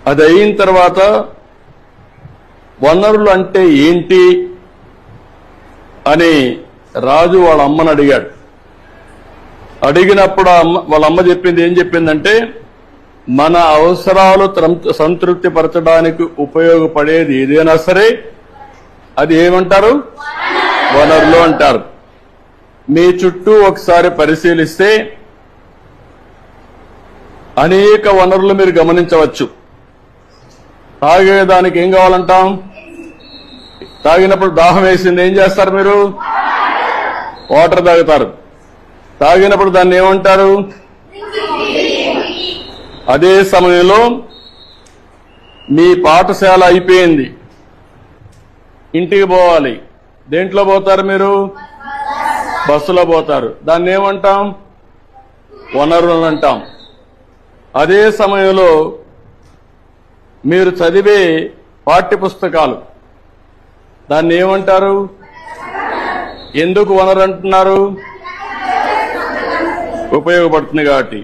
అది అయిన తర్వాత వనరులు అంటే ఏంటి అని రాజు వాళ్ళ అమ్మని అడిగాడు. అడిగినప్పుడు వాళ్ళ అమ్మ చెప్పింది ఏం చెప్పిందంటే, మన అవసరాలు సంతృప్తి పరచడానికి ఉపయోగపడేది ఏదైనా సరే అది ఏమంటారు? వనరులు అంటారు. మీ చుట్టూ ఒకసారి పరిశీలిస్తే అనేక వనరులు మీరు గమనించవచ్చు. తాగేదానికి ఏం కావాలంటాం? తాగినప్పుడు దాహం వేసింది ఏం చేస్తారు? మీరు వాటర్ తాగుతారు. తాగినప్పుడు దాన్ని ఏమంటారు? అదే సమయంలో మీ పాఠశాల అయిపోయింది, ఇంటికి పోవాలి. దేంట్లో పోతారు మీరు? బస్సులో పోతారు. దాన్ని ఏమంటాం? వనరులు అంటాం. అదే సమయంలో మీరు చదివే పాఠ్య పుస్తకాలు, దాన్ని ఏమంటారు? ఎందుకు వనరు అంటున్నారు? ఉపయోగపడుతుంది కాబట్టి.